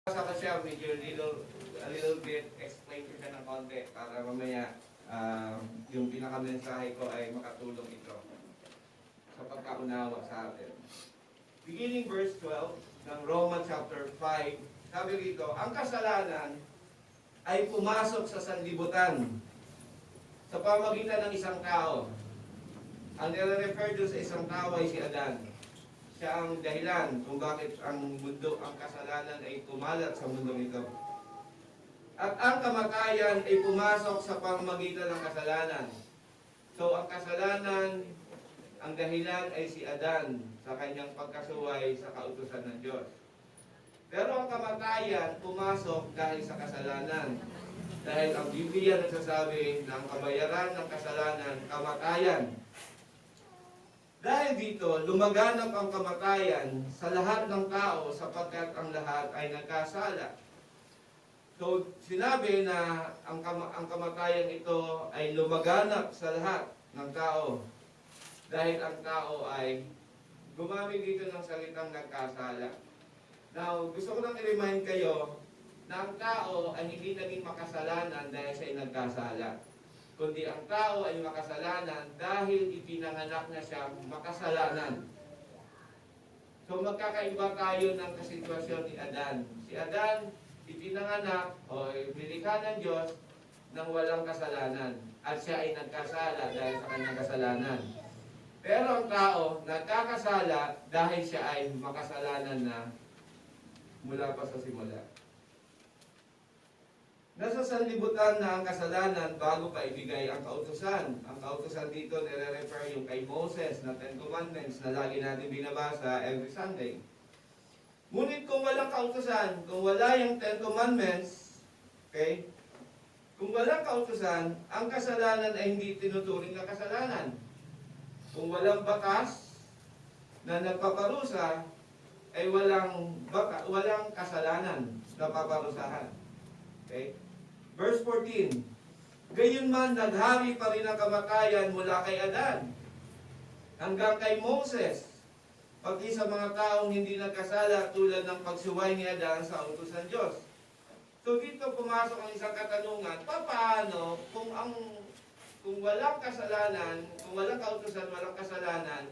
Sa kasi medyo a little bit explain ko siya ng konti para mamaya yung pinaka-mensahe ko ay makatulong ito sa pagkaunawa sa atin. Beginning verse 12 ng Romans chapter 5, sabi rito, ang kasalanan ay pumasok sa sanlibutan sa pamagitan ng isang tao. Ang nire-refer doon sa isang tao ay si Adan. Siya ang dahilan kung bakit ang mundo, ang kasalanan ay kumalat sa mundo ito. At ang kamatayan ay pumasok sa pamamagitan ng kasalanan. So ang kasalanan, ang dahilan ay si Adan sa kanyang pagkasuway sa kautusan ng Diyos. Pero ang kamatayan pumasok dahil sa kasalanan. Dahil ang Biblia nagsasabi na ang kabayaran ng kasalanan, kamatayan. Dahil dito, lumaganap ang kamatayan sa lahat ng tao sapagkat ang lahat ay nagkasala. So, sinabi na ang kamatayan ito ay lumaganap sa lahat ng tao. Dahil ang tao ay gumamit dito ng salitang nagkasala. Now, gusto ko lang i-remind kayo na ang tao ay hindi naging makasalanan dahil siya ay nagkasala. Kundi ang tao ay makasalanan dahil ipinanganak na siya makasalanan. So magkakaiba tayo ng kasitwasyon ni Adan. Si Adan, ipinanganak o nilikha ng Diyos nang walang kasalanan. At siya ay nagkasala dahil sa kanyang kasalanan. Pero ang tao, nagkakasala dahil siya ay makasalanan na mula pa sa simula. Nasa sanlibutan na ang kasalanan bago pa ibigay ang kautusan. Ang kautusan dito nire-refer yung kay Moses na Ten Commandments na lagi natin binabasa every Sunday. Ngunit kung walang kautusan, kung wala yung Ten Commandments, okay? Kung walang kautusan, ang kasalanan ay hindi tinuturing na kasalanan. Kung walang batas na nagpaparusa, ay walang kasalanan na paparusahan. Okay? Verse 14, gayunman naghari pa rin ang kamatayan mula kay Adan hanggang kay Moses, pati sa mga taong hindi nagkasala tulad ng pagsuway ni Adan sa utos ng Diyos. So dito pumasok ang isang katanungan, paano kung walang kasalanan, kung walang kautusan, walang kasalanan,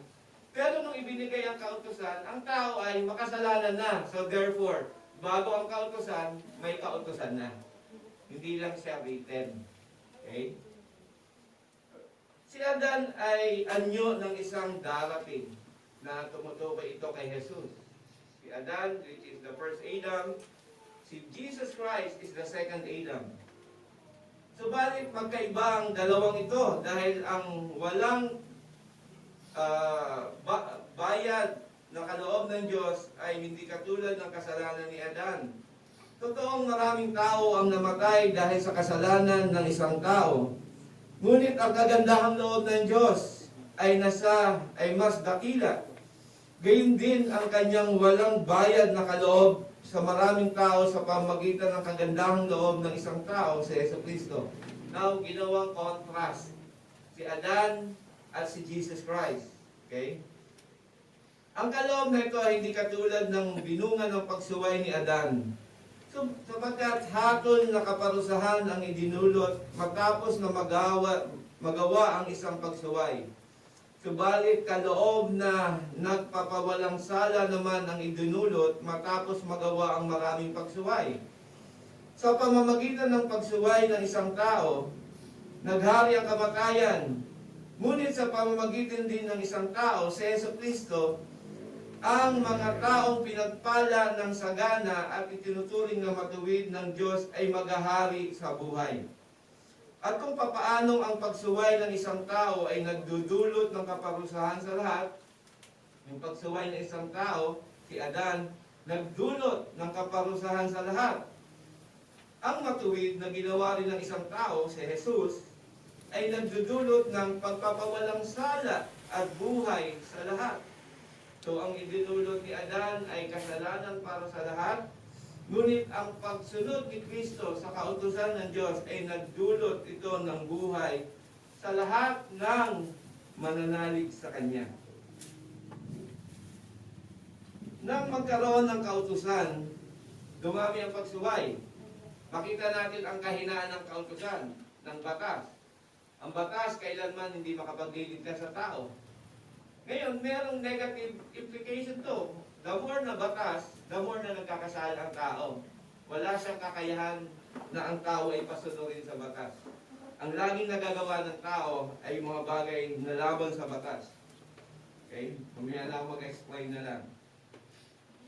pero nung ibinigay ang kautusan, ang tao ay makasalanan na. So therefore, bago ang kautusan, may kautusan na. Hindi lang siya written. Okay? Si Adan ay anyo ng isang darating na tumutukoy ito kay Jesus. Si Adan, which is the first Adam. Si Jesus Christ is the second Adam. Subalit magkaiba ang dalawang ito dahil ang walang bayad na kaloob ng Diyos ay hindi katulad ng kasalanan ni Adan. Totoong maraming tao ang namatay dahil sa kasalanan ng isang tao. Ngunit ang kagandahang loob ng Diyos ay mas dakila. Gayun din ang kanyang walang bayad na kaloob sa maraming tao sa pamamagitan ng kagandahang loob ng isang tao, si Jesucristo. Now, ginawang contrast. Si Adan at si Jesus Christ. Okay? Ang kaloob na ito ay hindi katulad ng binunga ng pagsuway ni Adan. So, sapagkat hatol na kaparusahan ang idinulot matapos na magawa ang isang pagsuway. Subalit kaloob na nagpapawalang sala naman ang idinulot matapos magawa ang maraming pagsuway. Sa pamamagitan ng pagsuway ng isang tao, naghari ang kamatayan. Ngunit sa pamamagitan din ng isang tao, si Jesucristo, ang mga taong pinagpala ng sagana at itinuturing na matuwid ng Diyos ay maghahari sa buhay. At kung papaanong ang pagsuway ng isang tao ay nagdudulot ng kaparusahan sa lahat, yung pagsuway ng isang tao, si Adan, nagdulot ng kaparusahan sa lahat. Ang matuwid na ginawa rin ng isang tao, si Jesus, ay nagdudulot ng pagpapawalang sala at buhay sa lahat. So, ang idinulot ni Adan ay kasalanan para sa lahat. Ngunit ang pagsunod ni Kristo sa kautusan ng Diyos ay nagdulot ito ng buhay sa lahat ng mananalig sa Kanya. Nang magkaroon ng kautusan, dumami ang pagsuway. Makita natin ang kahinaan ng kautusan, ng batas. Ang batas kailanman hindi makapagligtas sa tao. Ngayon, merong negative implication to. The more na batas, the more na nagkakasala ang tao. Wala siyang kakayahan na ang tao ay pasunurin sa batas. Ang laging nagagawa ng tao ay mga bagay na laban sa batas. Okay? Mamaya na ako mag-explain na lang.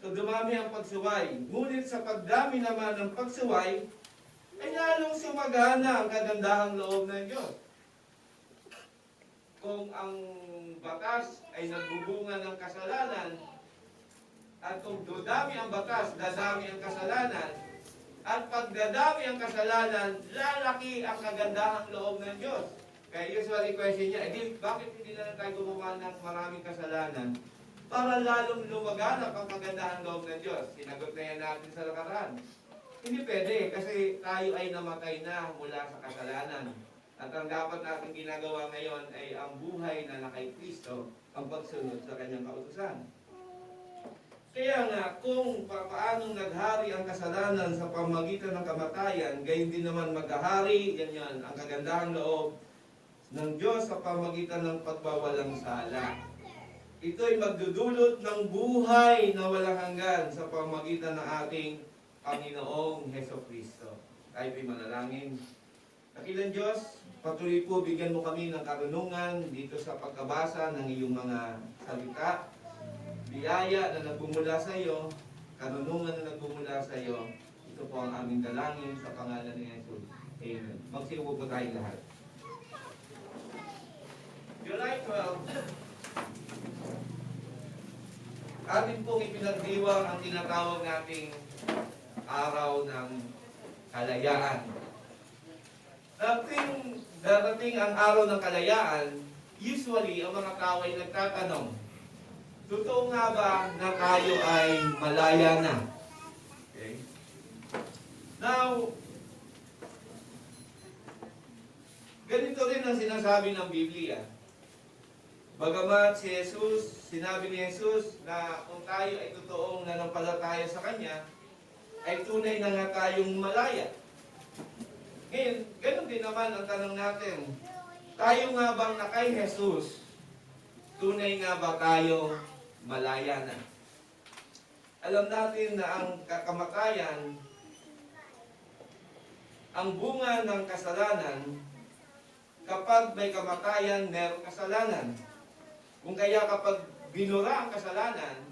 So dumami ang pagsuway. Ngunit sa pagdami naman ng pagsuway, ay lalong sumagana ang kagandahang loob ng Diyos. Kung ang batas ay nagbubunga ng kasalanan, at kung dudami ang batas, dadami ang kasalanan, at pag dadami ang kasalanan, lalaki ang kagandahang loob ng Diyos. Kaya usually question niya, bakit hindi na lang tayo gumawa ng maraming kasalanan para lalong lumaganap ang kagandahang loob ng Diyos? Sinagot na yan natin sa nakaraan. Hindi pwede kasi tayo ay namatay na mula sa kasalanan. At ang dapat natin ginagawa ngayon ay ang buhay na kay Kristo, ang pagsunod sa kanyang kautusan. Kaya nga, kung paanong naghari ang kasalanan sa pamamagitan ng kamatayan, gayon din naman maghahari, yan, ang kagandahang loob ng Diyos sa pamamagitan ng pagbawalang sala. Ito'y magdudulot ng buhay na walang hanggan sa pamamagitan ng ating Panginoong Hesukristo. Tayo po'y manalangin. Dakilang Diyos, patuloy po bigyan mo kami ng karunungan dito sa pagkabasa ng iyong mga salita. Biyaya na nagbumula sa iyo, karunungan na nagbumula sa iyo. Ito po ang aming dalangin sa pangalan ni Jesus. Amen. Magsiupo po tayong lahat. July 12, atin pong ipinagdiwang ang tinatawag nating araw ng kalayaan. Darating ang araw ng kalayaan, usually ang mga tao ay nagtatanong, totoo nga ba na tayo ay malaya na? Okay? Now, ganito rin ang sinasabi ng Biblia. Bagamat si Jesus, sinabi ni Jesus na kung tayo ay totoong nanampalataya sa Kanya, ay tunay na nga tayong malaya. Ngayon, ganun din naman ang tanong natin. Tayo nga bang na kay Jesus, tunay nga ba tayo malaya na? Alam natin na ang kamatayan, ang bunga ng kasalanan, kapag may kamatayan, merong kasalanan. Kung kaya kapag binura ang kasalanan,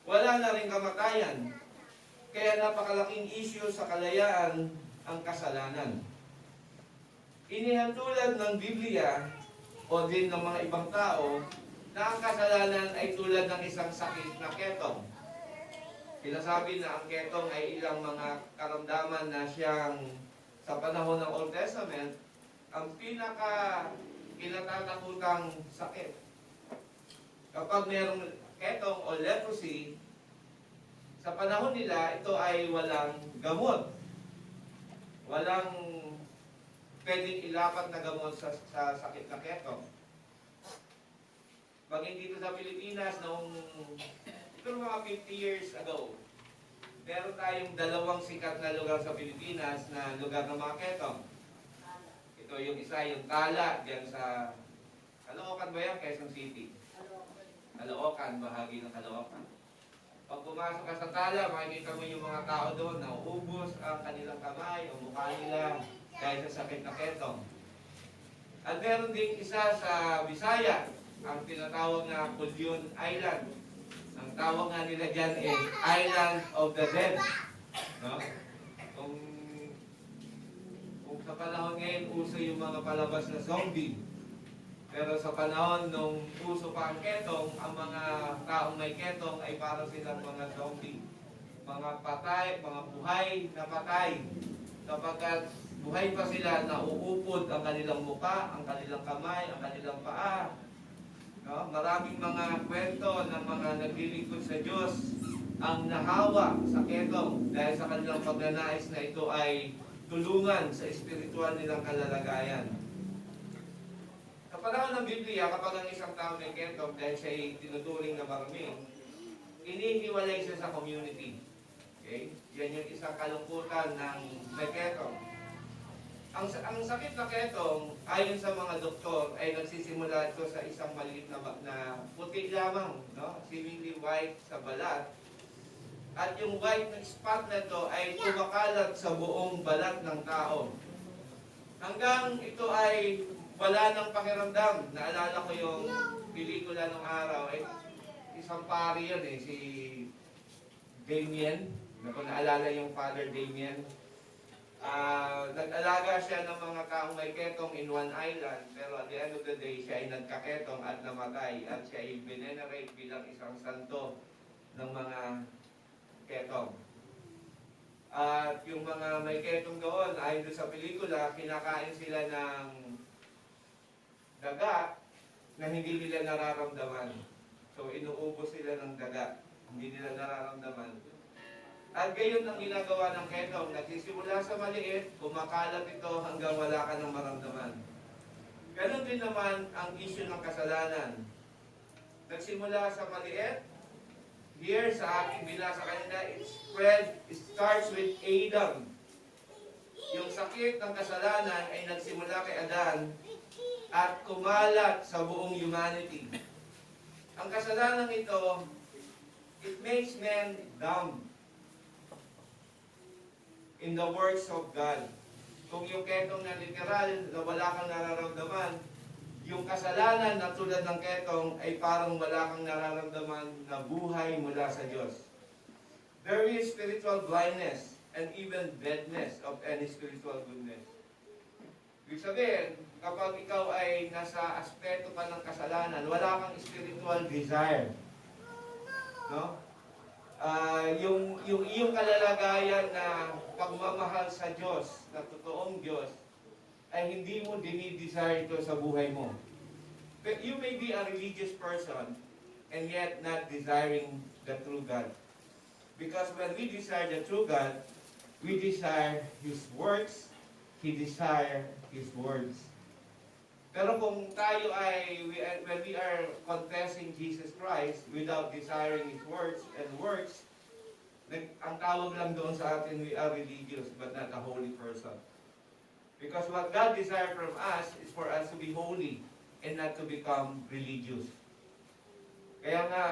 wala na rin kamatayan. Kaya napakalaking issue sa kalayaan ang kasalanan. Inihantulad ng Biblia o din ng mga ibang tao na ang kasalanan ay tulad ng isang sakit na ketong. Sinasabi na ang ketong ay ilang mga karamdaman na siyang sa panahon ng Old Testament ang pinaka kinatatakutang sakit. Kapag mayroong ketong o leprosy, sa panahon nila, ito ay walang gamot. Walang pwedeng ilapat na gamot sa sakit na ketong. Baging dito sa Pilipinas, ito mga 50 years ago, meron tayong dalawang sikat na lugar sa Pilipinas na lugar ng mga ketong. Ito yung isa, yung Tala, diyan sa Caloocan ba yan? Quezon City. Caloocan, bahagi ng Caloocan. Pag pumasok ka sa Tala, makikita mo yung mga tao doon na uubos ang kanilang kamay o mukha nila dahil sa sakit na ketong. At meron ding isa sa Visaya, ang tinatawag na Pulyon Island. Ang tawag nga nila dyan ay Island of the Dead. No? Kung sa panahon ngayon, uso yung mga palabas na zombie. Pero sa panahon nung uso pa ang ketong, ang mga taong may ketong ay para silang mga zombie. Mga patay, mga buhay na patay. Kapag buhay pa sila, nauupod ang kanilang muka, ang kanilang kamay, ang kanilang paa. No? Maraming mga kwento ng mga naglilingkod sa Diyos ang nahawa sa ketong dahil sa kanilang pagnanais na ito ay tulungan sa espiritual nilang kalalagayan. Sa panahon ng Biblia, kapag ang isang tao may ketong dahil siya ay tinuturing na marami, inihiwalay siya sa community. Okay? Okay? Yan yung isang kalungkutan ng may ketong. Ang sakit na ketong, ayon sa mga doktor, ay nagsisimula ito sa isang maliit na puti lamang, no? Seemingly white sa balat. At yung white na spot na ito ay kumakalat sa buong balat ng tao. Hanggang ito ay wala ng pakiramdam. Naalala ko yung pelikula ng araw, ay isang pari yun si Damien. Kung naalala yung Father Damien. Nag-alaga siya ng mga taong may ketong in one island, pero at the end of the day, siya ay nagkaketong at namatay, at siya ay venerate bilang isang santo ng mga ketong. At yung mga may ketong doon, ayon doon sa pelikula, kinakain sila ng daga na hindi nila nararamdaman. So, inuubos sila ng daga, hindi nila nararamdaman. At gayon ang ginagawa ng ketong, nagsisimula sa maliit, kumakalat ito hanggang wala ka ng maramdaman. Ganon din naman ang issue ng kasalanan. Nagsimula sa maliit, here sa aking binasa kanina, it starts with Adam. Yung sakit ng kasalanan ay nagsimula kay Adan at kumalat sa buong humanity. Ang kasalanan ito, it makes men dumb in the works of God. Kung yung ketong na literal, na wala kang nararamdaman, yung kasalanan na tulad ng ketong ay parang wala kang nararamdaman na buhay mula sa Diyos. There is spiritual blindness and even deadness of any spiritual goodness. Ibig sabihin, kapag ikaw ay nasa aspeto pa ng kasalanan, wala kang spiritual desire. No? Yung iyong kalalagayan na pagmamahal sa Diyos, na totoong Diyos, ay hindi mo dinidesire ito sa buhay mo. But you may be a religious person and yet not desiring the true God. Because when we desire the true God, we desire His works, He desire His words. Pero kung tayo when we are confessing Jesus Christ without desiring His words and works, ang tawag lang doon sa atin, we are religious but not a holy person. Because what God desires from us is for us to be holy and not to become religious. Kaya nga,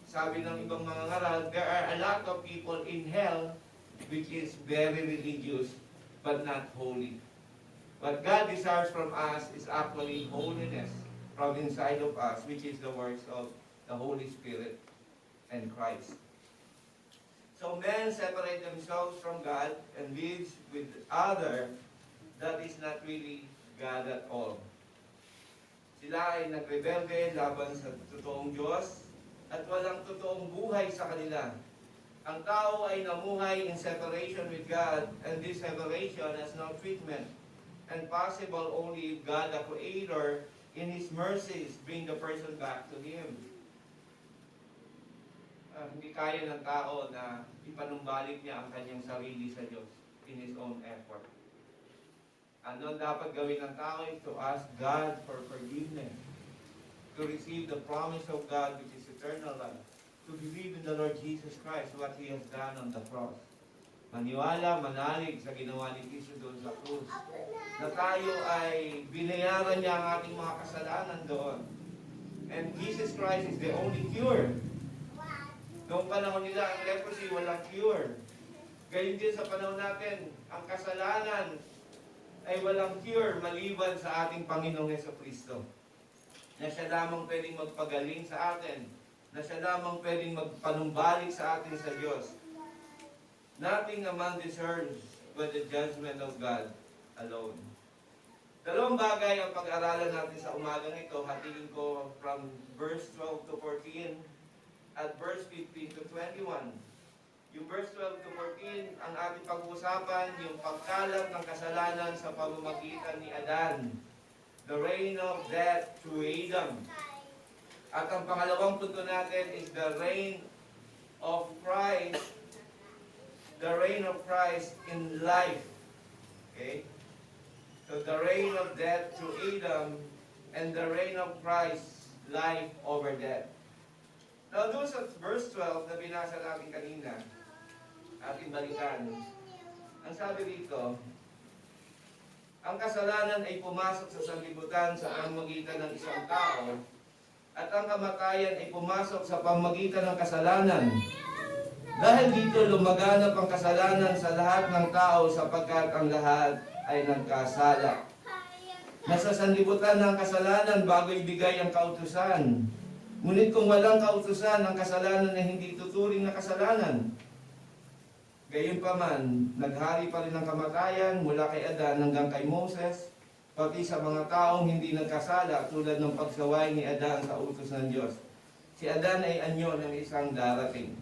sabi ng ibang mga ngaral, there are a lot of people in hell which is very religious but not holy. What God desires from us is actually holiness from inside of us, which is the works of the Holy Spirit and Christ. So men separate themselves from God and live with other that is not really God at all. Sila ay nagrebelde laban sa totoong Diyos at walang totoong buhay sa kanila. Ang tao ay namuhay in separation with God, and this separation has no treatment, and possible only if God, the Creator, in His mercies, bring the person back to Him. Hindi kaya ng tao na ipanumbalik niya ang kanyang sarili sa Diyos in his own effort. Ano dapat gawin ng tao is to ask God for forgiveness, to receive the promise of God which is eternal life, to believe in the Lord Jesus Christ, what He has done on the cross. Maniwala, manalig sa ginawa ni Kristo doon sa krus. Na tayo ay binayaran niya ang ating mga kasalanan doon. And Jesus Christ is the only cure. Noong panahon nila, ang leprosy, walang cure. Gayun din sa panahon natin, ang kasalanan ay walang cure maliban sa ating Panginoong Jesucristo. Na siya lamang pwedeng magpagaling sa atin. Na siya lamang pwedeng magpanumbalik sa atin sa Diyos. Nothing among deserves but the judgment of God alone. Dalawang bagay ang pag-aralan natin sa umagang ito. Hatiin ko from verse 12 to 14 at verse 15 to 21. Yung verse 12 to 14, ang ating pag-uusapan, yung pagkalat ng kasalanan sa pamamagitan ni Adan. The reign of death through Adam. At ang pangalawang punto natin is the reign of Christ. The reign of Christ in life. Okay? So the reign of death through Adam and the reign of Christ, life over death. Now, doon sa verse 12 na binasa natin kanina, ating balikan. Ang sabi dito, ang kasalanan ay pumasok sa sanlibutan sa pamamagitan ng isang tao, at ang kamatayan ay pumasok sa pamamagitan ng kasalanan. Dahil dito lumaganap ang kasalanan sa lahat ng tao sapagkat ang lahat ay nagkasala. Nasa sanlibutan ng kasalanan bago ibigay ang kautusan. Ngunit kung walang kautusan, ang kasalanan ay hindi tuturing na kasalanan. Gayunpaman, naghari pa rin ang kamatayan mula kay Adan hanggang kay Moses, pati sa mga taong hindi nagkasala tulad ng pagsaway ni Adan sa utos ng Diyos. Si Adan ay anyo ng isang darating.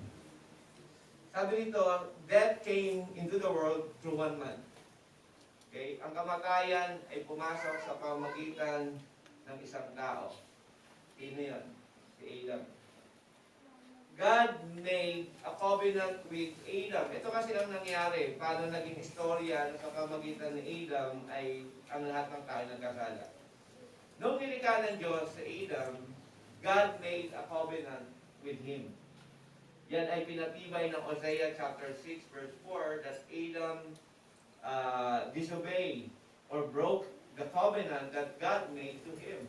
Sabi dito, death came into the world through one man. Okay? Ang kamatayan ay pumasok sa pamamagitan ng isang tao. Sino yun? Si Adam. God made a covenant with Adam. Ito kasi ang nangyari. Paano naging istorya sa pamamagitan ni Adam ay ang lahat ng tao nagkasala. Noong nilikha ng Diyos sa Adam, God made a covenant with him. Yan ay pinatibay ng Hosea chapter 6 verse 4 that Adam disobeyed or broke the covenant that God made to him.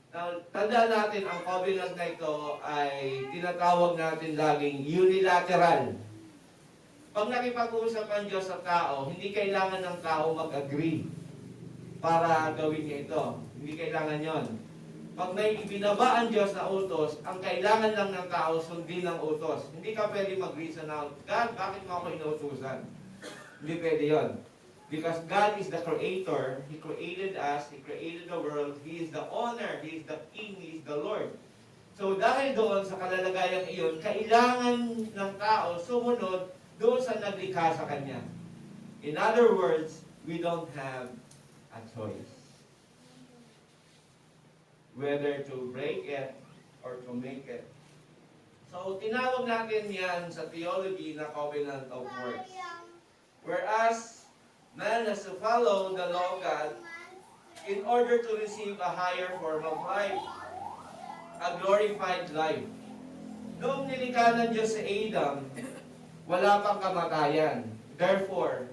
Now, tandaan natin ang covenant na ito ay tinatawag natin laging unilateral. Pag nakipag-uusap ang Diyos sa tao, hindi kailangan ng tao mag-agree para gawin niya ito. Hindi kailangan yon. Pag may ibinaba ang Diyos na utos, ang kailangan lang ng tao sundin ang utos. Hindi ka pwede mag-reason out, God, bakit mo ako inuutusan? Hindi pwede yun. Because God is the Creator. He created us. He created the world. He is the owner. He is the King. He is the Lord. So dahil doon sa kalalagayang iyon, kailangan ng tao sumunod doon sa naglikha sa Kanya. In other words, we don't have a choice. Whether to break it or to make it. So, tinawag natin yan sa theology na covenant of works. Whereas, man has to follow the law of God in order to receive a higher form of life. A glorified life. Noong nilikha ng Diyos sa Adam, wala pang kamatayan. Therefore,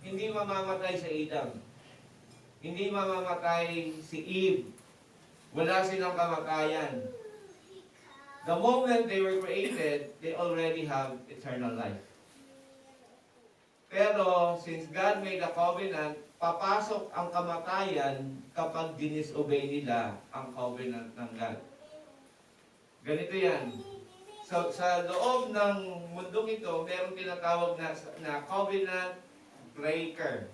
hindi mamamatay sa Adam. Hindi mamamatay si Eve. Wala silang kamatayan. The moment they were created, they already have eternal life. Pero, since God made a covenant, papasok ang kamatayan kapag dinisobey nila ang covenant ng God. Ganito yan. So, sa loob ng mundong ito, mayroong tinatawag na covenant breaker.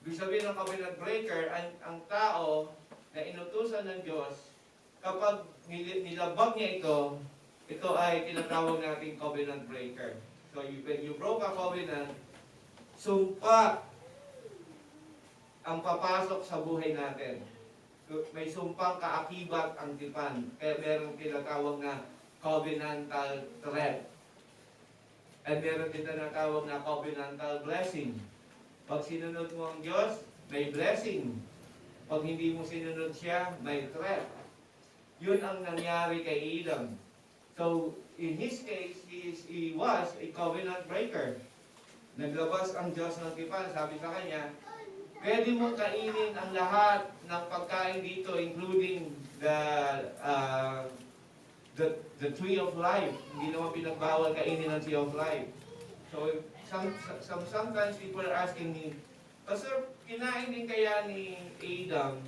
Ibig sabihin ng covenant breaker, ang tao na inutusan ng Diyos, kapag nilabag niya ito ay tinatawag nating covenant breaker. So, when you broke a covenant, sumpa ang papasok sa buhay natin. May sumpang kaakibat ang tipan. Kaya merong tinatawag na covenantal threat. At meron din tinatawag na covenantal blessing. Pag sinunod mo ang Diyos, may blessing. Pag hindi mo sinunod siya, may threat. Yun ang nangyari kay Adam. So, in his case, he was a covenant breaker. Naglabas ang Diyos ng tipan, sabi sa kanya, pwede mong kainin ang lahat ng pagkain dito, including the tree of life. Hindi naman pinagbawal kainin ang tree of life. So, sometimes people are asking me, Pastor, kinain din kaya ni Adam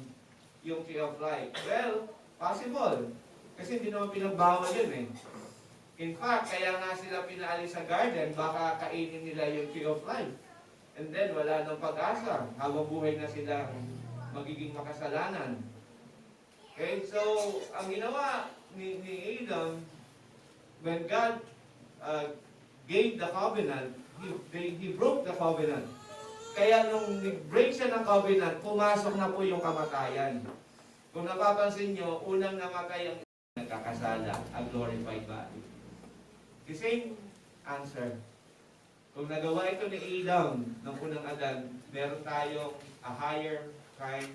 yung tree of life? Well, possible. Kasi hindi naman pinagbawal yun eh. In fact, kaya nga sila pinaalis sa garden, baka kainin nila yung tree of life. And then, wala nang pag-asa. Habang buhay na sila magiging makasalanan. Okay, so, ang ginawa ni Adam, when God gave the covenant, he broke the covenant. Kaya nung nag-break siya ng covenant, pumasok na po yung kamatayan. Kung napapansin nyo, unang namatay ang nagkakasala, a glorified body. The same answer. Kung nagawa ito ni Adam, ng unang Adan, meron tayong a higher kind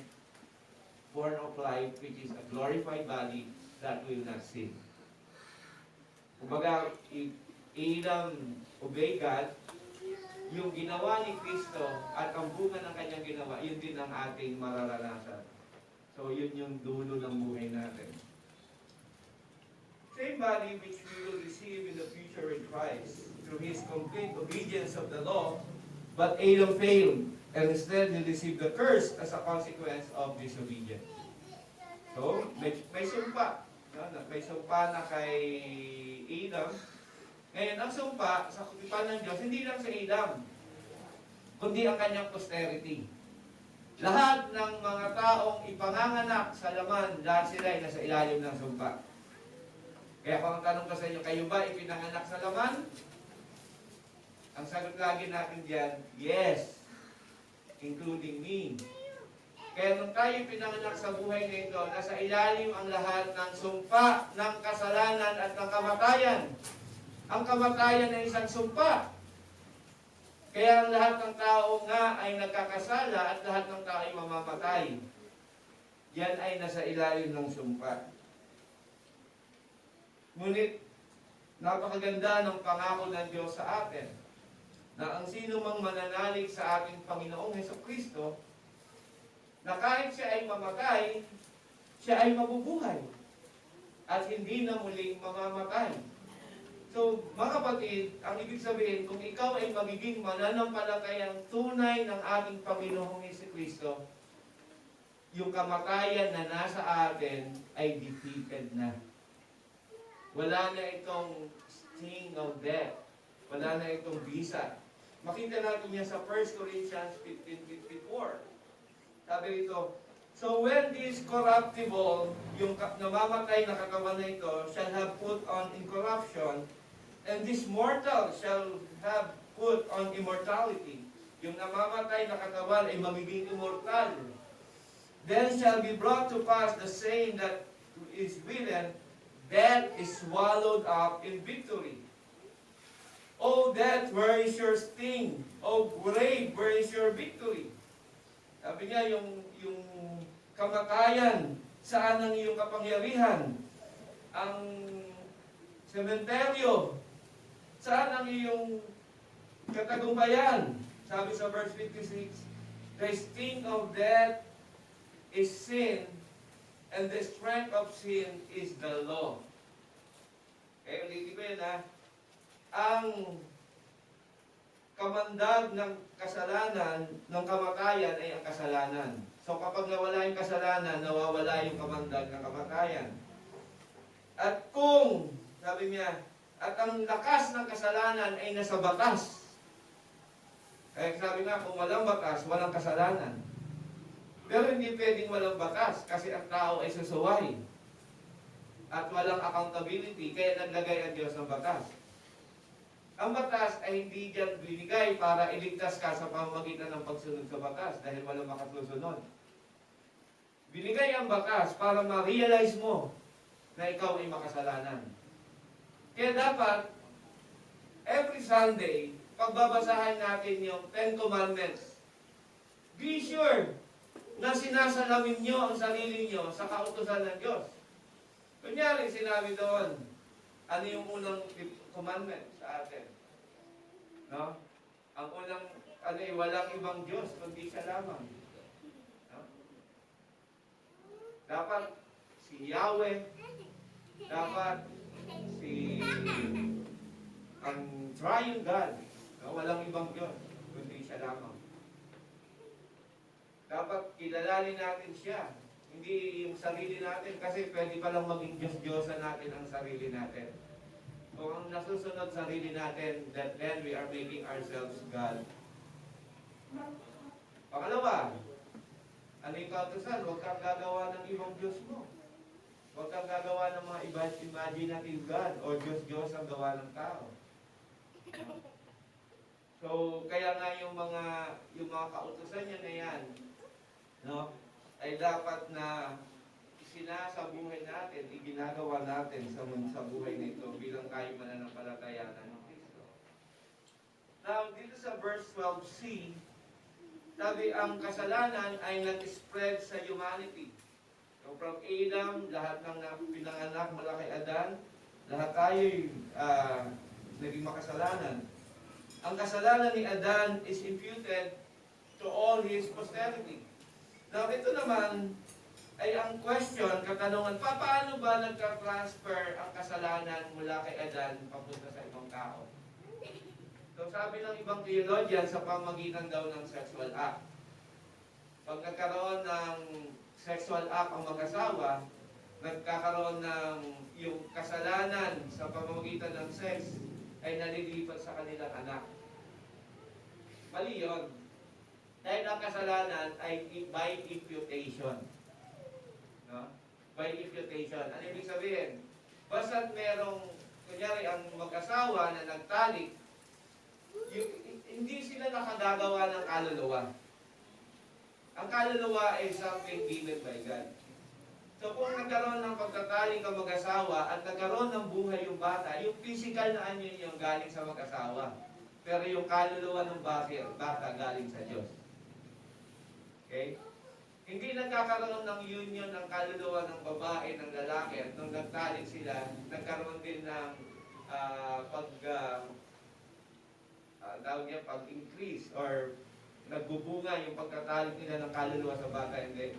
form of life, which is a glorified body that will not sin. Kumbaga, Adam obey God, yung ginawa ni Kristo at ang bunga ng kanyang ginawa, yun din ang ating mararanasan. So, yun yung dulo ng buhay natin. Same body which we will receive in the future in Christ through His complete obedience of the law, but Adam failed, and instead he received the curse as a consequence of disobedience. So, may sumpa. May sumpa na kay Adam. Ngayon, ang sumpa sa kutipan ng Diyos, hindi lang sa Adam, kundi ang kanyang posterity. Lahat ng mga taong ipanganganak sa laman, lahat sila ay nasa ilalim ng sumpa. Kaya kung ang tanong ko sa inyo, kayo ba ipinanganak sa laman? Ang sagot lagi natin diyan, yes, including me. Kaya nung tayo pinanganak sa buhay na ito, nasa ilalim ang lahat ng sumpa, ng kasalanan at ng kamatayan. Ang kamatayan ay isang sumpa. Kaya ang lahat ng tao nga ay nagkakasala at lahat ng tao ay mamamatay. Yan ay nasa ilalim ng sumpa. Ngunit, napakaganda ng pangako ng Diyos sa atin na ang sino mang mananalig sa ating Panginoong Hesukristo, na kahit siya ay mamatay, siya ay mabubuhay at hindi na muling mamamatay. So, mga kapatid, ang ibig sabihin, kung ikaw ay magiging mananampalatayang tunay ng ating Panginoong Hesukristo, yung kamatayan na nasa atin ay defeated na. Wala na itong sting of death. Wala na itong visa. Makita natin yan sa 1 Corinthians 15:54. Sabi rito, so when this corruptible, yung namamatay na katawan na ito, shall have put on incorruption, and this mortal shall have put on immortality. Yung namamatay na katawan ay magiging immortal. Then shall be brought to pass the saying that is written, death is swallowed up in victory. O death, where is your sting? O grave, where is your victory? Sabi niya, yung kamatayan, saan ang iyong kapangyarihan? Ang sementeryo, saan ang iyong katagumpayan? Sabi sa verse 56, the sting of death is sin, and the strength of sin is the law. Kaya ulitin ko yun ha. Ang kamandag ng kasalanan, ng kamatayan ay ang kasalanan. So kapag nawala yung kasalanan, nawawala yung kamandag ng kamatayan. At kung, sabi niya, at ang lakas ng kasalanan ay nasa batas. Kaya sabi nga, kung walang batas, walang kasalanan. Pero hindi pwedeng walang batas kasi ang tao ay susuway. At walang accountability, kaya naglagay ang Diyos ng batas. Ang batas ay hindi diyan binigay para iligtas ka sa pamamagitan ng pagsunod sa batas dahil walang makasusunod. Binigay ang batas para ma-realize mo na ikaw ay makasalanan. Kaya dapat, every Sunday, pagbabasahan natin yung 10 Commandments, be sure na sinasalamin nyo ang sarili nyo sa kautusan ng Diyos. Kunyari, sinabi doon, ano yung unang commandment sa atin? No? Ang unang, walang ibang Diyos, kundi siya lamang. No? Dapat si Yahweh, dapat si ang triune God, no? Walang ibang Diyos, kundi siya lamang. Dapat kilalali natin siya, hindi yung sarili natin, kasi pwede palang maging Diyos-Diyosan natin ang sarili natin. Kung ang nasusunod sarili natin, that then we are making ourselves God. Pangalawa, ano yung kautusan? Huwag kang gagawa ng ibang Diyos mo. Huwag kang gagawa ng mga imaginative God o Diyos-Diyos ang gawa ng tao. So, kaya nga yung mga kautusan niya na yan, no, ay dapat na sinasabuhay natin, iginagawa natin sa buhay nito bilang tayo mananampalatayanan ng Kristo. Now, dito sa verse 12c, sabi ang kasalanan ay nag-spread sa humanity. So, from Adam, lahat ng pinanganak mula kay Adan, lahat tayo naging makasalanan. Ang kasalanan ni Adan is imputed to all his posterity. Now, ito naman ay ang question, katanungan, paano ba nagka-transfer ang kasalanan mula kay Adan papunta sa ibang tao? So, sabi ng ibang theologian, sa pamamagitan daw ng sexual act. Pag nagkaroon ng sexual act ang mag-asawa, nagkakaroon ng yung kasalanan sa pamamagitan ng sex ay nalilipat sa kanilang anak. Mali yun. Dahil ang kasalanan ay by imputation. No? By imputation. Ano ibig sabihin? Basta't merong, kunyari ang mag-asawa na nagtalik, hindi sila nakagagawa ng kaluluwa. Ang kaluluwa ay something given by God. So kung nagkaroon ng pagtatalik ang mag-asawa at nagkaroon ng buhay yung bata, yung physical na anyo yung galing sa mag-asawa. Pero yung kaluluwa ng bata galing sa Diyos. Okay? Hindi nagkakaroon ng union ng kaluluwa ng babae, ng lalaki, at nung nagtalik sila, nagkaroon din ng pag-increase or nagbubunga yung pagtatalik nila ng kaluluwa sa bata. Hindi.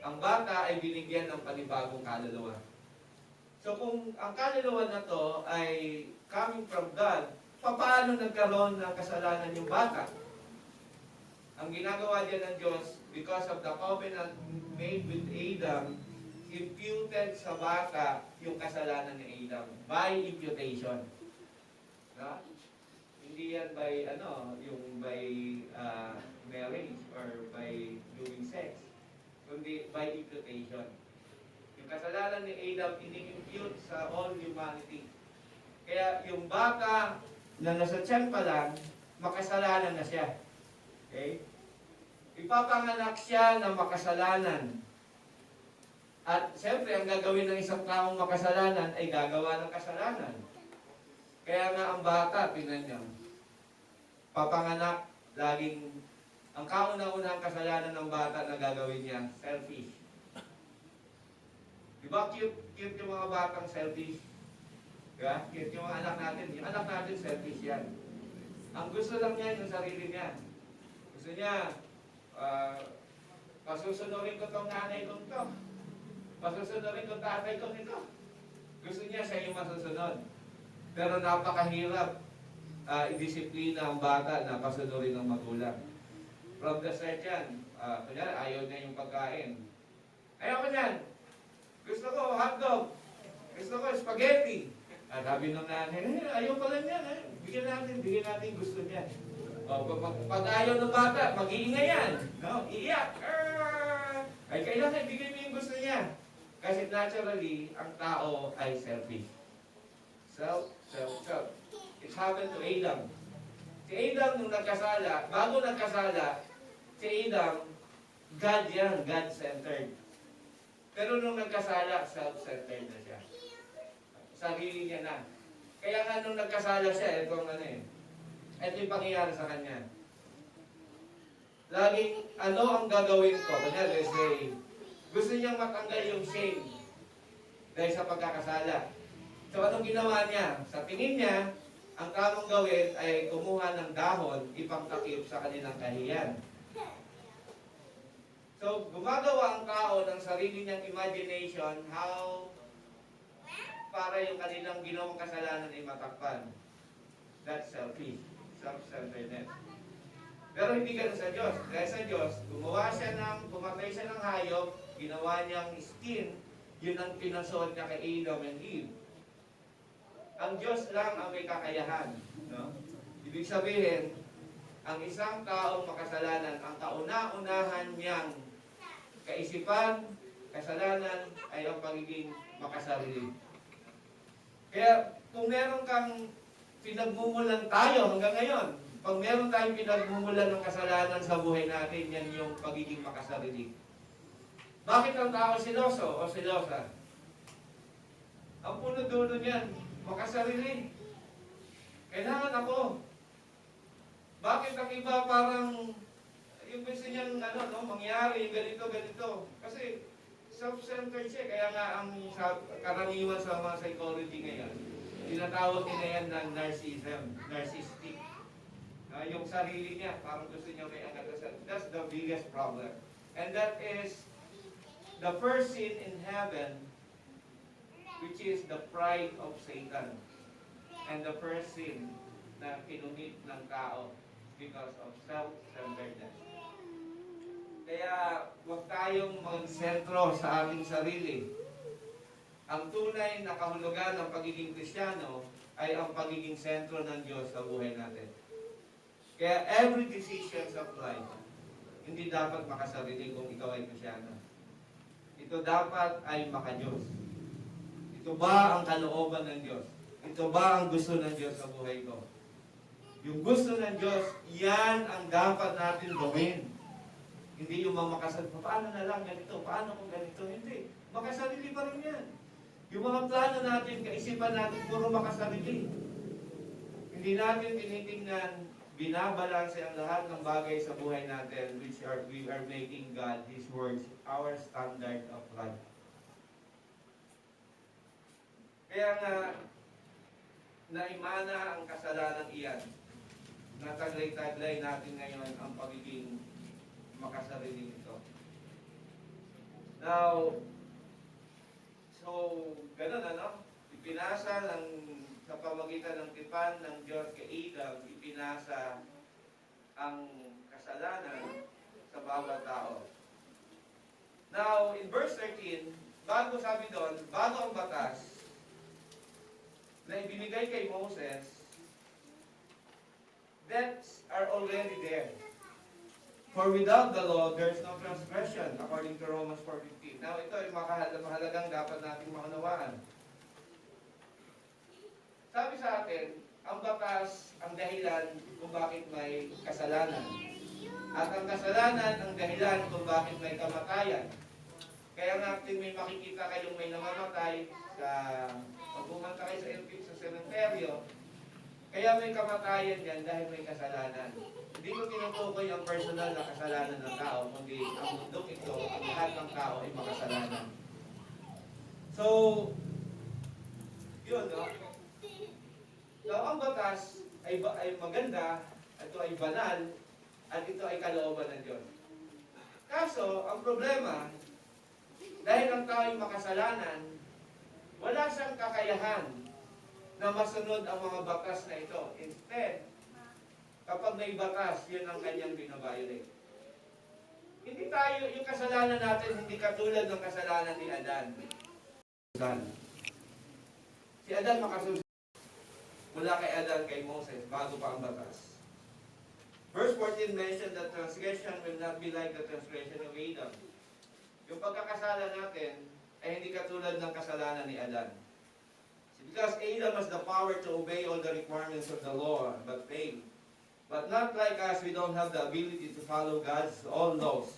Ang bata ay binigyan ng panibagong kaluluwa. So kung ang kaluluwa na to ay coming from God, paano nagkaroon ng kasalanan yung bata? Ang ginagawa diyan ng Diyos, because of the covenant made with Adam, imputed sa bata yung kasalanan ni Adam by imputation. No? Hindi yan by yung by marriage or by doing sex, kundi by imputation. Yung kasalanan ni Adam ini-impute sa all humanity. Kaya yung bata na nasa tiyan pa lang, makasalanan na siya. Okay? Ipapanganak siya ng makasalanan. At siyempre, ang gagawin ng isang taong makasalanan ay gagawa ng kasalanan. Kaya nga ang bata, tingnan niyo, papanganak, laging, ang kauna-unang kasalanan ng bata na gagawin niya, selfish. Diba cute yung mga batang selfish? Diba? Cute yung mga anak natin. Yung anak natin, selfish yan. Ang gusto lang niya, yung sarili niya. Gusto niya, pasusunurin ko tong nanay kong to. Pasusunurin ko tatay kong ito. Gusto niya siya yung masusunod. Pero napakahirap i-disiplina ang bata na pasunurin ng magulang. From the start yan, kunyari, ayaw niya yung pagkain. Ayaw ko niyan. Gusto ko hotdog. Gusto ko spaghetti. Sabi ng nanay, ayaw ko lang yan. Bigyan natin gusto niya. Pag ayaw ng bata, mag-iingay yan. No? Iiyak. Ay kailangan ibigay mo yung gusto niya. Kasi naturally, ang tao ay selfish. Self. It happened to Adam. Si Adam nung nagkasala, bago nagkasala, si Adam, God yan, God-centered. Pero nung nagkasala, self-centered na siya. Sarili niya na. Kaya nga nung nagkasala siya, ito yung pangyayari sa kanya. Laging, ano ang gagawin ko? Kanya, let's say, gusto niyang matanggal yung shame dahil sa pagkakasala. So, anong ginawa niya? Sa tingin niya, ang tamang gawin ay kumuha ng dahon, ipangtakip sa kanilang kahiyan. So, gumagawa ang tao ng sarili niyang imagination how para yung kanilang ginawang kasalanan ay matakpan. That's selfish. Self-centeredness. Pero hindi ganun sa Diyos. Dahil sa Diyos, pumatay siya ng hayop, ginawa niyang skin, yun ang pinasuot niya kay Adam and Eve. Ang Diyos lang ang may kakayahan. No? Ibig sabihin, ang isang taong makasalanan, ang kauna-unahan niyang kaisipan, kasalanan, ay ang pagiging makasarili. Kaya, kung meron kang pinagmumulan tayo hanggang ngayon, pag meron tayong pinagmumulan ng kasalanan sa buhay natin, yan yung pagiging makasarili. Bakit ang tao siloso o silosa? Ang puno-dulo niyan, makasarili. Kailangan ako. Bakit ang iba parang yung gusto niyang mangyari, ganito. Kasi self-centered siya. Kaya nga ang karaniwan sa mga psychology ngayon, Tinatawag nila yan ng narcissism, narcissistic. Yung sarili niya, parang gusto niya may angat sa. That's the biggest problem. And that is the first sin in heaven, which is the pride of Satan. And the first sin na kinumit ng tao because of self-centeredness. Kaya huwag tayong magsentro sa ating sarili. Ang tunay na kahulugan ng pagiging Kristiyano ay ang pagiging sentro ng Diyos sa buhay natin. Kaya every decisions of life, hindi dapat makasarili kung ikaw ay Kristiyano. Ito dapat ay makadiyos. Ito ba ang kalooban ng Diyos? Ito ba ang gusto ng Diyos sa buhay ko? Yung gusto ng Diyos, yan ang dapat natin gawin. Hindi yung makasarili, paano na lang ganito? Paano kung ganito? Hindi. Makasarili pa rin yan. Yung mga plano natin, kaisipan natin, puro makasarili. Hindi natin tinitingnan, binabalanse ang lahat ng bagay sa buhay natin, which we are making God, His words, our standard of life. Kaya nga, naimana ang kasalanang iyan. Nataglay-taglay natin ngayon ang pagiging makasarili nito. Now, so, ganun ipinasa sa pamagitan ng tipan ng Diyos kay Adam, ipinasa ang kasalanan sa bawat tao. Now, in verse 13, bago sabi doon, bago ang batas na ibinigay kay Moses, deaths are already there. For without the law, there's no transgression, according to Romans 4:15. Now, ito ay mahalagang dapat nating maunawaan. Sabi sa atin, ang batas ang dahilan kung bakit may kasalanan. At ang kasalanan ang dahilan kung bakit may kamatayan. Kaya natin may makikita kayong may namamatay pag pumunta kayo sa sementeryo, kaya may kamatayan yan dahil may kasalanan. Hindi ko tinutukoy ang personal na kasalanan ng tao, kundi ang mundong ito, ang lahat ng tao ay makasalanan. So, yun, So, ang batas ay maganda, ito ay banal, at ito ay kalooban ng Diyos. Kaso, ang problema, dahil ang tao ay makasalanan, wala siyang kakayahan na masunod ang mga batas na ito. Instead, kapag may batas, yun ang kanyang binabiolate. Hindi tayo, yung kasalanan natin, hindi katulad ng kasalanan ni Adan. Si Adan makasunod mula kay Adan kay Moses, bago pa ang batas. Verse 14 mentioned that transgression will not be like the transgression of Adam. Yung pagkakasala natin ay hindi katulad ng kasalanan ni Adan. Because Adam has the power to obey all the requirements of the law, but failed. But not like us, we don't have the ability to follow God's all laws.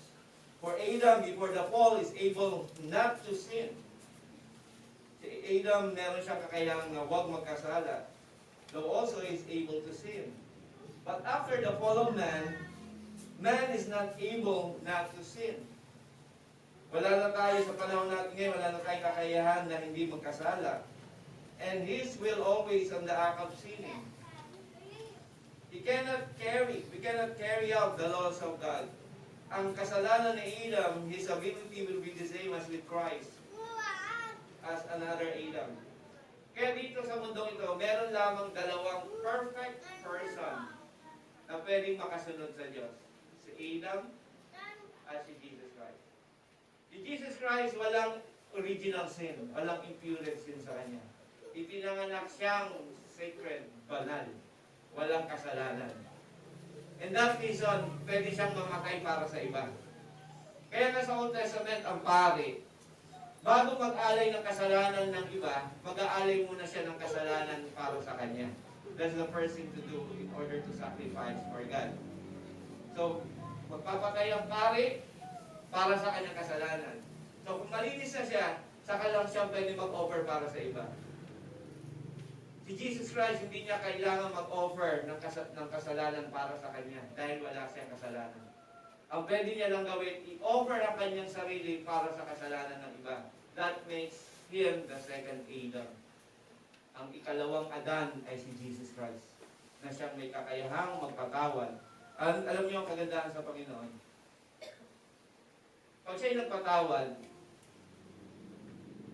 For Adam, before the fall, is able not to sin. Si Adam, meron siyang kakayahang na huwag magkasala. Though also is able to sin. But after the fall of man, man is not able not to sin. Wala na tayo sa panahon natin ngayon, wala na tayong kakayahan na hindi magkasala. And his will always on the act of sinning. We cannot carry out the laws of God. Ang kasalanan ni Adam, his ability will be the same as with Christ, as another Adam. Kaya dito sa mundong ito, meron lamang dalawang perfect person na pwedeng makasunod sa Diyos. Si Adam at si Jesus Christ. Si Jesus Christ, walang original sin, walang impure sin sa Kanya. Ipinanganak siyang sacred, banal, walang kasalanan. And that reason, pwede siyang mamatay para sa iba. Kaya nga sa Old Testament, ang pari, bago mag-alay ng kasalanan ng iba, mag-aalay muna siya ng kasalanan para sa kanya. That's the first thing to do in order to sacrifice for God. So, magpapatay ang pari para sa kanyang kasalanan. So, kung malinis na siya, saka lang siya pwede mag-offer para sa iba. Si Jesus Christ, hindi niya kailangan mag-offer ng kasalanan para sa kanya dahil wala siyang kasalanan. Ang pwede niya lang gawin, i-offer ang kanyang sarili para sa kasalanan ng iba. That makes him the second Adam. ang ikalawang Adan ay si Jesus Christ, na siyang may kakayahang magpatawad. Alam niyo ang kagandahan sa Panginoon? Pag siya'y nagpatawad,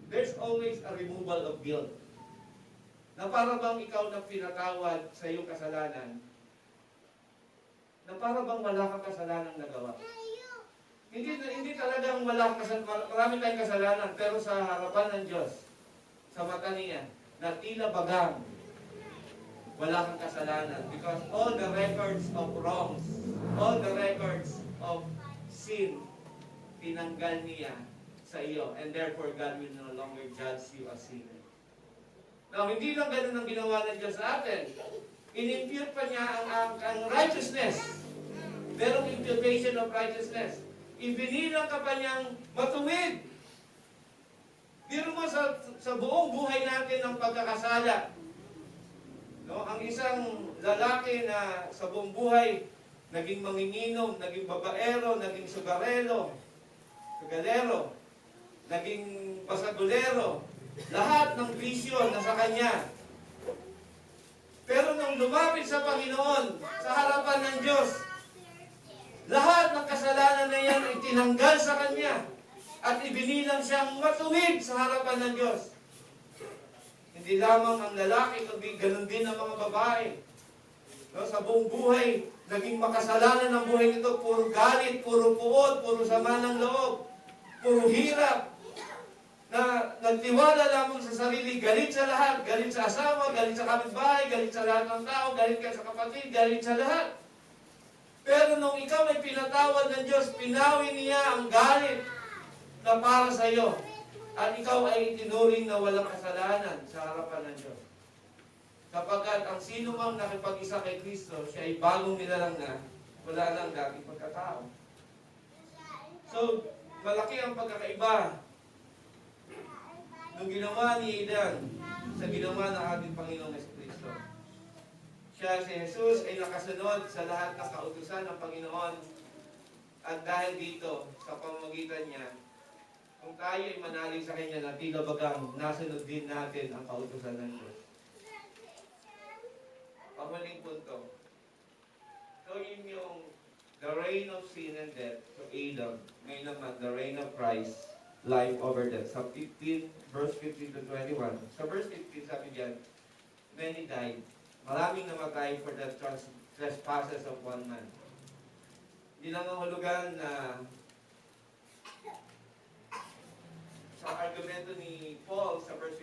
there's always a removal of guilt. Na para bang ikaw na pinatawad sa iyong kasalanan, na para bang wala kang kasalanang nagawa. Hindi talagang wala kang kasalanan, marami tayong kasalanan, pero sa harapan ng Diyos, sa mata niya, na tila bagang wala kang kasalanan. Because all the records of wrongs, all the records of sin, tinanggal niya sa iyo. And therefore, God will no longer judge you as sinner. Now, hindi lang ganun ang ginawa ng Diyos sa atin. In-impute pa niya ang righteousness. Merong imputation of righteousness. Ibinilang ka pa niyang matuwid. Biro mo sa buong buhay natin ng pagkakasala. No? Ang isang lalaki na sa buong buhay, naging manginginom, naging babaero, naging sugarelo, naging pasagulero, lahat ng bisyo nasa kanya. Pero nung lumapit sa Panginoon, sa harapan ng Diyos, lahat ng kasalanan na yan ay tinanggal sa kanya at ibinilang siyang matuwid sa harapan ng Diyos. Hindi lamang ang lalaki, kundi ganun din ang mga babae. No, sa buong buhay, naging makasalanan ng buhay nito, puro galit, puro puot, puro sama ng loob, puro hirap, na nagtiwala lamang sa sarili, galit sa lahat, galit sa asawa, galit sa kapitbahay, galit sa lahat ng tao, galit ka sa kapatid, galit sa lahat. Pero nung ikaw ay pinatawad ng Diyos, pinawi niya ang galit na para sa iyo. At ikaw ay itinuring na walang kasalanan sa harapan ng Diyos. Sapagkat ang sino mang nakipag-isa kay Kristo, siya ay bagong nilalang na, wala nang dating pagkatao. So, malaki ang pagkakaiba nung ginawa ni Adan sa ginawa ng ating Panginoong Kristo. Siya, si Jesus, ay nakasunod sa lahat ng kautusan ng Panginoon. At dahil dito, sa pamamagitan niya, kung tayo ay manalig sa Kanya na tila bagang nasunod din natin ang kautusan ng Diyos. Panghuling punto. So yun yung the reign of sin and death to Adam. Ngayon naman, the reign of Christ, life over death. Sa 15, verse 15 to 21. Sa verse 15, sabi diyan, many died. Maraming namatay for the trespasses of one man. Hindi lang ang hulugan na sa argumento ni Paul sa verse